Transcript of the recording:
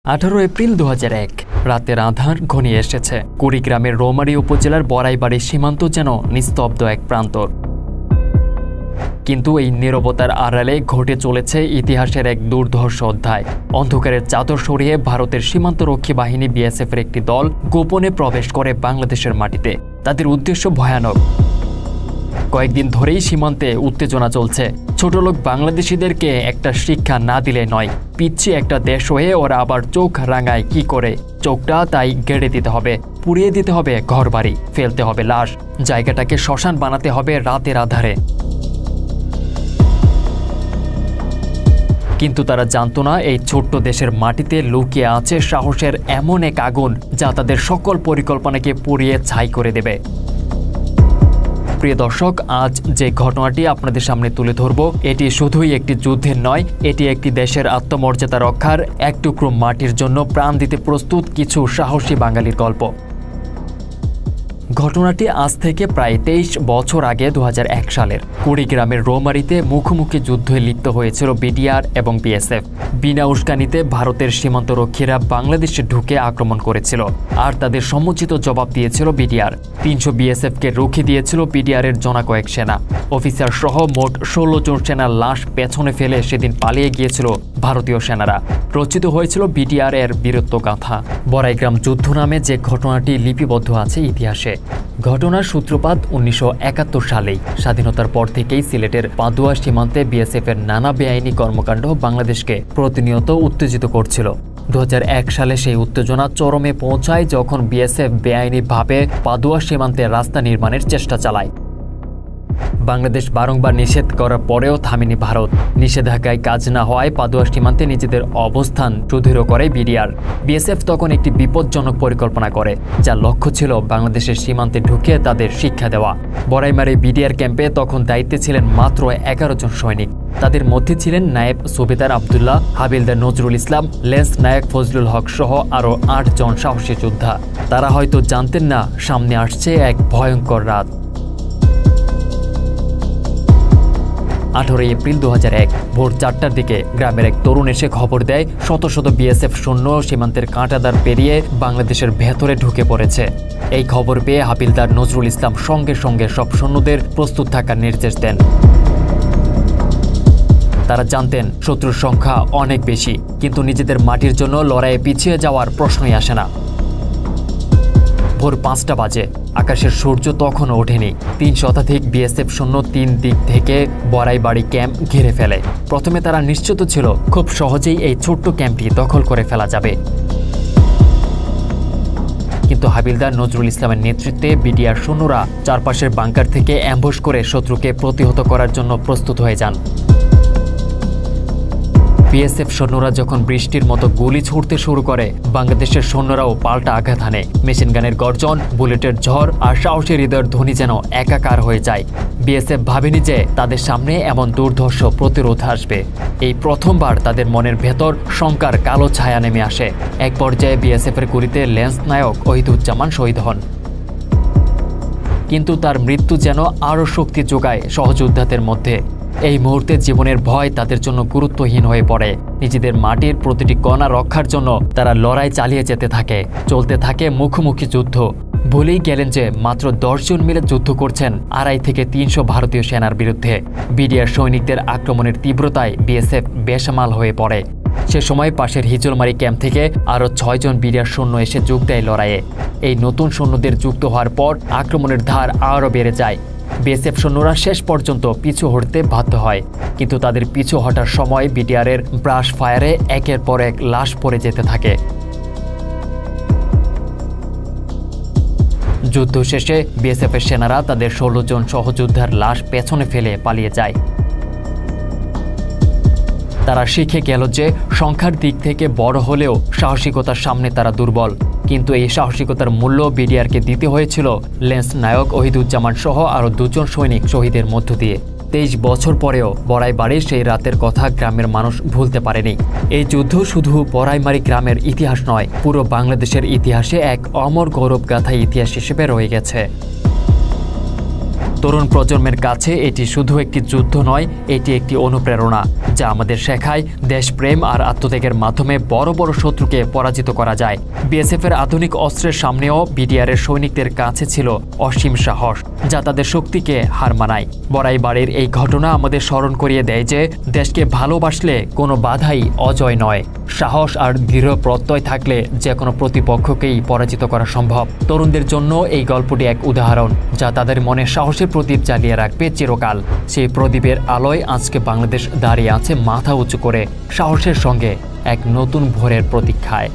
18 April 2001 রাতের আঁধার ঘনিয়ে এসেছে। কুড়িগ্রামের রৌমারী উপজেলার বড়াইবাড়ি সীমান্ত যেন নিস্তব্ধ এক প্রান্তর। কিন্তু এই নীরবতার আড়ালে ঘটে চলেছে ইতিহাসের এক দুর্ধর্ষ অধ্যায়। অন্ধকারের চাদর সরিয়ে ভারতের সীমান্তরক্ষী বাহিনী বিএসএফের একটি দল গোপনে প্রবেশ করে বাংলাদেশের মাটিতে। তাদের উদ্দেশ্য ভয়ানক। কয়েকদিন ধরেই সীমান্তে উত্তেজনা চলছে। ছোটলোক বাংলাদেশিদেরকে একটা শিক্ষা না দিলে নয়। পিচ্ছি একটা দেশ হয়ে ওরা আবার চোখ রাঙায় কি করে? চোখটা তাই গেড়ে দিতে হবে, পুড়িয়ে দিতে হবে ঘরবাড়ি, ফেলতে হবে লাশ, জায়গাটাকে শ্মশান বানাতে হবে রাতের আধারে। কিন্তু তারা জানতো না এই ছোট্ট দেশের মাটিতে লুকিয়ে আছে সাহসের এমন এক আগুন যা তাদের সকল পরিকল্পনাকে পুড়িয়ে ছাই করে দেবে। প্রিয় দর্শক, আজ যে ঘটনাটি আপনাদের সামনে তুলে ধরব, এটি শুধুই একটি যুদ্ধের নয়, এটি একটি দেশের আত্মমর্যাদা রক্ষার, এক টুকরো মাটির জন্য প্রাণ দিতে প্রস্তুত কিছু সাহসী বাঙালির গল্প। ঘটনাটি আজ থেকে প্রায় 23 বছর আগে 2001 সালের কুড়িগ্রামের রৌমারীতে মুখোমুখি যুদ্ধে লিপ্ত হয়েছিল বিডিআর এবং বিএসএফ। বিনা উস্কানিতে ভারতের সীমান্তরক্ষীরা বাংলাদেশে ঢুকে আক্রমণ করেছিল, আর তাদের সমুচিত জবাব দিয়েছিল বিডিআর। 300 বিএসএফকে রুখে দিয়েছিল বিডিআরের জনা কয়েক সেনা অফিসার সহ মোট 16 জন সেনার লাশ পেছনে ফেলে সেদিন পালিয়ে গিয়েছিল ভারতীয় সেনারা। রচিত হয়েছিল বিডিআর এর বীরত্বগাথা। বড়াইগ্রাম যুদ্ধ নামে যে ঘটনাটি লিপিবদ্ধ আছে ইতিহাসে। ঘটনার সূত্রপাত 1971 সালেই। স্বাধীনতার পর থেকেই সিলেটের পাদুয়া সীমান্তে বিএসএফ এর নানা বেআইনি কর্মকাণ্ড বাংলাদেশকে প্রতিনিয়ত উত্তেজিত করছিল। 2001 সালে সেই উত্তেজনা চরমে পৌঁছায় যখন বিএসএফ বেআইনিভাবে পাদুয়া সীমান্তে রাস্তা নির্মাণের চেষ্টা চালায়। বাংলাদেশ বারংবার নিষেধ করার পরেও থামেনি ভারত। নিষেধাজ্ঞায় কাজ না হওয়ায় পাদুয়া সীমান্তে নিজেদের অবস্থান সুদৃঢ় করে বিডিআর। বিএসএফ তখন একটি বিপজ্জনক পরিকল্পনা করে, যার লক্ষ্য ছিল বাংলাদেশের সীমান্তে ঢুকে তাদের শিক্ষা দেওয়া। বড়াইমারি বিডিআর ক্যাম্পে তখন দায়িত্বে ছিলেন মাত্র 11 জন সৈনিক। তাদের মধ্যে ছিলেন নায়েব সুবেদার আবদুল্লাহ, হাবিলদার নজরুল ইসলাম, লেন্স নায়ক ফজলুল হক সহ আরও 8 জন সাহসী যোদ্ধা। তারা হয়তো জানতেন না সামনে আসছে এক ভয়ঙ্কর রাত। 18 এপ্রিল 2001 ভোর 4টার দিকে গ্রামের এক তরুণ এসে খবর দেয় শত শত বিএসএফ সৈন্য সীমান্তের কাঁটাদার পেরিয়ে বাংলাদেশের ভেতরে ঢুকে পড়েছে। এই খবর পেয়ে হাবিলদার নজরুল ইসলাম সঙ্গে সঙ্গে সব সৈন্যদের প্রস্তুত থাকার নির্দেশ দেন। তারা জানতেন শত্রুর সংখ্যা অনেক বেশি, কিন্তু নিজেদের মাটির জন্য লড়াইয়ে পিছিয়ে যাওয়ার প্রশ্নই আসে না। ভোর 5টা বাজে। আকাশের সূর্য তখনও ওঠেনি। 3 শতাধিক বিএসএফ সৈন্য 3 দিক থেকে বড়াইবাড়ি ক্যাম্প ঘিরে ফেলে। প্রথমে তারা নিশ্চিত ছিল খুব সহজেই এই ছোট্ট ক্যাম্পটি দখল করে ফেলা যাবে। কিন্তু হাবিলদার নজরুল ইসলামের নেতৃত্বে বিডিআর সৈন্যরা চারপাশের বাংকার থেকে অ্যাম্বুশ করে শত্রুকে প্রতিহত করার জন্য প্রস্তুত হয়ে যান। বিএসএফ সৈন্যরা যখন বৃষ্টির মতো গুলি ছুড়তে শুরু করে, বাংলাদেশের সৈন্যরাও পাল্টা আঘাত হানে। মেশিনগানের গর্জন, বুলেটের ঝড় আর সাহসী হৃদয়ের ধ্বনি যেন একাকার হয়ে যায়। বিএসএফ ভাবেনি যে তাদের সামনে এমন দুর্ধর্ষ প্রতিরোধ আসবে। এই প্রথমবার তাদের মনের ভেতর শঙ্কার কালো ছায়া নেমে আসে। এক পর্যায়ে বিএসএফের গুলিতে লেন্স নায়ক ওহিদুজ্জামান শহীদ হন। কিন্তু তার মৃত্যু যেন আরও শক্তি যোগায় সহযোদ্ধাদের মধ্যে। এই মুহূর্তে জীবনের ভয় তাদের জন্য গুরুত্বহীন হয়ে পড়ে। নিজেদের মাটির প্রতিটি কণা রক্ষার জন্য তারা লড়াই চালিয়ে যেতে থাকে। চলতে থাকে মুখোমুখি যুদ্ধ। ভুলেই গেলেন যে মাত্র 10 জন মিলে যুদ্ধ করছেন 250 থেকে 300 ভারতীয় সেনার বিরুদ্ধে। বিডিআর সৈনিকদের আক্রমণের তীব্রতায় বিএসএফ বেসামাল হয়ে পড়ে। সে সময় পাশের হিজলমারি ক্যাম্প থেকে আরও 6 জন বিডিআর সৈন্য এসে যোগ দেয় লড়াইয়ে। এই নতুন সৈন্যদের যুক্ত হওয়ার পর আক্রমণের ধার আরও বেড়ে যায়। বিএসএফ সৈন্যরা শেষ পর্যন্ত পিছু হটতে বাধ্য হয়, কিন্তু তাদের পিছু হটার সময় বিডিআরের ব্রাশ ফায়ারে একের পর এক লাশ পড়ে যেতে থাকে। যুদ্ধ শেষে বিএসএফের সেনারা তাদের 16 জন সহযোদ্ধার লাশ পেছনে ফেলে পালিয়ে যায়। তারা শিখে গেল যে সংখ্যার দিক থেকে বড় হলেও সাহসিকতার সামনে তারা দুর্বল। কিন্তু এই সাহসিকতার মূল্য বিডিআরকে দিতে হয়েছিল লেন্স নায়ক ওহিদুজ্জামান সহ আরও 2 জন সৈনিক শহীদের মধ্য দিয়ে। 23 বছর পরেও বড়াইবাড়ির সেই রাতের কথা গ্রামের মানুষ ভুলতে পারেনি। এই যুদ্ধ শুধু বড়াইমারি গ্রামের ইতিহাস নয়, পুরো বাংলাদেশের ইতিহাসে এক অমর গৌরবগাথা ইতিহাস হিসেবে রয়ে গেছে। তরুণ প্রজন্মের কাছে এটি শুধু একটি যুদ্ধ নয়, এটি একটি অনুপ্রেরণা যা আমাদের শেখায় দেশপ্রেম আর আত্মত্যাগের মাধ্যমে বড় বড় শত্রুকে পরাজিত করা যায়। বিএসএফের আধুনিক অস্ত্রের সামনেও বিডিআরের সৈনিকদের কাছে ছিল অসীম সাহস, যা তাদের শক্তিকে হার মানায়। বড়াইবাড়ির এই ঘটনা আমাদের স্মরণ করিয়ে দেয় যে দেশকে ভালোবাসলে কোনো বাধাই অজয় নয়। সাহস আর দৃঢ় প্রত্যয় থাকলে যে কোনো প্রতিপক্ষকেই পরাজিত করা সম্ভব। তরুণদের জন্য এই গল্পটি এক উদাহরণ যা তাদের মনে সাহসের প্রদীপ জ্বালিয়ে রাখবে চিরকাল। সেই প্রদীপের আলোয় আজকে বাংলাদেশ দাঁড়িয়ে আছে মাথা উঁচু করে, সাহসের সঙ্গে এক নতুন ভোরের প্রতীক্ষায়।